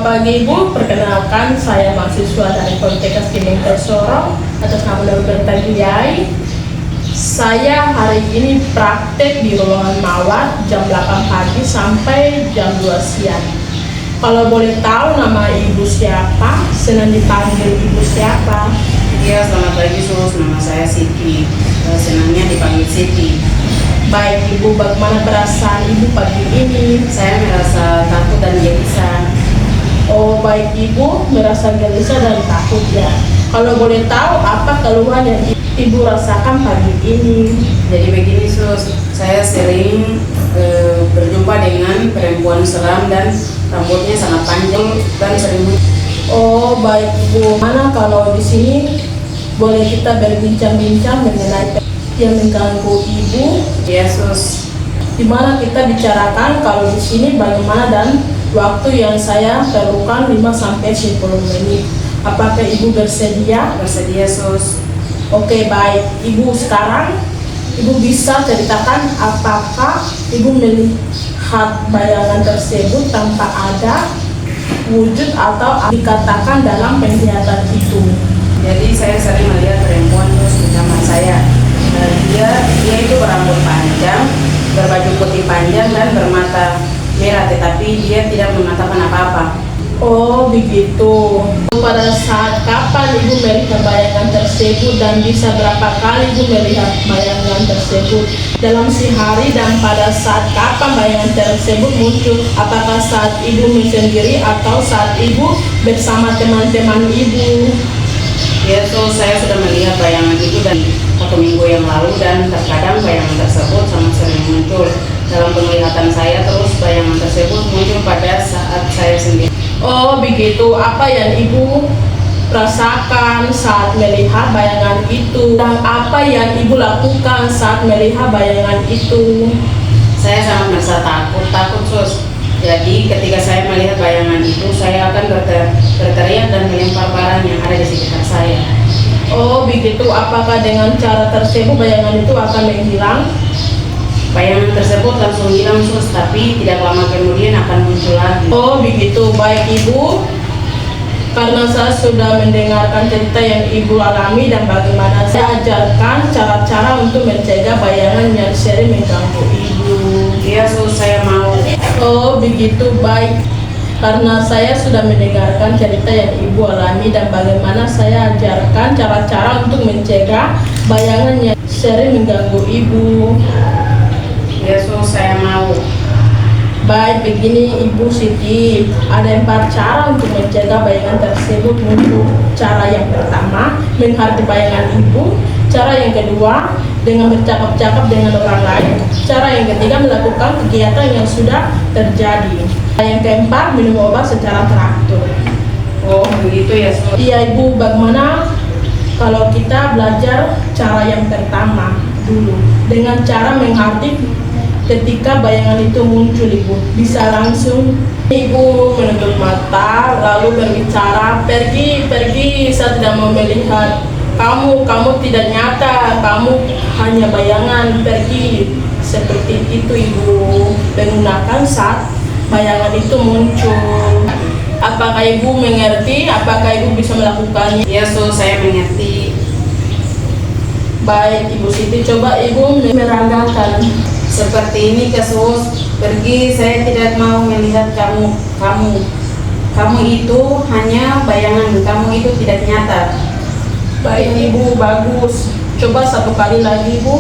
Selamat pagi Ibu, perkenalkan saya mahasiswa dari Politeknik Kimia Sorong atas nama Norberta Giyai. Saya hari ini praktek di ruangan mawar jam 8 pagi sampai jam 2 siang. Kalau boleh tahu nama Ibu siapa? Senang dipanggil Ibu siapa? Iya, selamat pagi Sus, nama saya Siti. Senangnya dipanggil Siti. Baik Ibu, bagaimana perasaan Ibu pagi ini? Saya merasa takut dan gelisah. Oh baik Ibu, merasa gelisah dan takut ya. Kalau boleh tahu apa keluhan yang Ibu rasakan pagi ini? Jadi begini Sus, saya sering berjumpa dengan perempuan seram dan rambutnya sangat panjang dan sering. Oh baik Ibu, mana kalau di sini boleh kita berbincang-bincang mengenai yang mengganggu Ibu? Iya Sus. Dimana kita bicarakan kalau di sini bagaimana dan waktu yang saya perlukan 5-10 menit. Apakah Ibu bersedia? Bersedia Sus. Oke baik, Ibu sekarang Ibu bisa ceritakan apakah Ibu melihat bayangan tersebut tanpa ada wujud atau dikatakan dalam penglihatan itu? Jadi saya sering melihat perempuan Sus di kamar saya. Dia itu berambut panjang, berbaju putih panjang dan bermata merah, tetapi dia tidak mengatakan apa-apa. Oh begitu. Pada saat kapan Ibu melihat bayangan tersebut dan bisa berapa kali Ibu melihat bayangan tersebut dalam sehari, dan pada saat kapan bayangan tersebut muncul? Apakah saat Ibu sendiri atau saat Ibu bersama teman-teman Ibu? Ya, so saya sudah melihat bayangan itu dan 1 minggu yang lalu, dan terkadang bayangan tersebut sangat sering muncul dalam penglihatan saya. Terus bayangan tersebut muncul pada saat saya sendiri. Oh begitu. Apa yang Ibu rasakan saat melihat bayangan itu, dan apa yang Ibu lakukan saat melihat bayangan itu? Saya sangat merasa takut Sus. Jadi ketika saya melihat bayangan itu, saya akan berteriak dan melempar barang yang ada di sekitar saya. Oh begitu. Apakah dengan cara tersebut bayangan itu akan menghilang? Bayangan tersebut langsung hilang Sus, tapi tidak lama kemudian akan muncul lagi. Oh begitu. Baik Ibu, karena saya sudah mendengarkan cerita yang Ibu alami dan bagaimana saya ajarkan cara-cara untuk mencegah bayangan yang sering mengganggu Ibu. Iya Sus, saya mau. Oh begitu, baik. Karena saya sudah mendengarkan cerita yang Ibu alami dan bagaimana saya ajarkan cara-cara untuk mencegah bayangan yang sering mengganggu Ibu. Iya Sus, saya mau. Baik, begini Ibu Siti, ada 4 cara untuk mencegah bayangan tersebut muncul. Cara yang pertama, menghargai bayangan Ibu. Cara yang kedua, dengan bercakap-cakap dengan orang lain. Cara yang ketiga, melakukan kegiatan yang sudah terjadi. Yang keempat, minum obat secara teratur. Oh begitu ya Sus. Iya Ibu, bagaimana kalau kita belajar cara yang pertama dulu, dengan cara menghargai ketika bayangan itu muncul. Ibu bisa langsung Ibu menutup mata lalu berbicara, pergi, saya tidak mau melihat kamu tidak nyata, kamu hanya bayangan, pergi. Seperti itu Ibu menggunakan saat bayangan itu muncul. Apakah Ibu mengerti? Apakah Ibu bisa melakukannya? Iya Sus, saya mengerti. Baik Ibu Siti, coba Ibu meragakan. Seperti ini ke Sus, pergi, saya tidak mau melihat kamu itu hanya bayangan, kamu itu tidak nyata. Baik Ibu, bagus. Coba 1 kali lagi Ibu.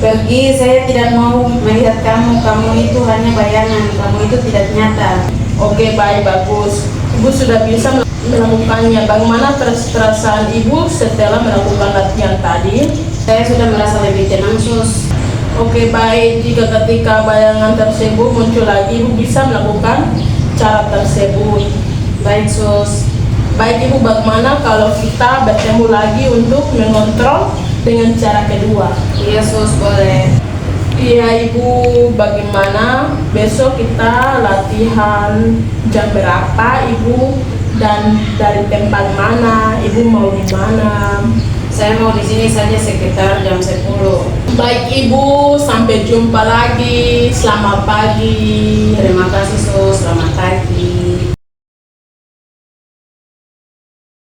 Pergi, saya tidak mau melihat kamu itu hanya bayangan, kamu itu tidak nyata. Oke baik, bagus. Ibu sudah bisa melakukannya. Bagaimana perasaan Ibu setelah melakukan latihan tadi? Saya sudah merasa lebih tenang Sus. Oke baik, jika ketika bayangan tersebut muncul lagi, Ibu bisa melakukan cara tersebut. Baik Sus. Baik Ibu, bagaimana kalau kita bertemu lagi untuk mengontrol dengan cara kedua? Iya Sus, boleh. Iya Ibu, bagaimana besok kita latihan jam berapa Ibu, dan dari tempat mana? Ibu mau di mana? Saya mau di sini saja sekitar jam 10. Baik Ibu, sampai jumpa lagi. Selamat pagi. Terima kasih Sus, selamat pagi.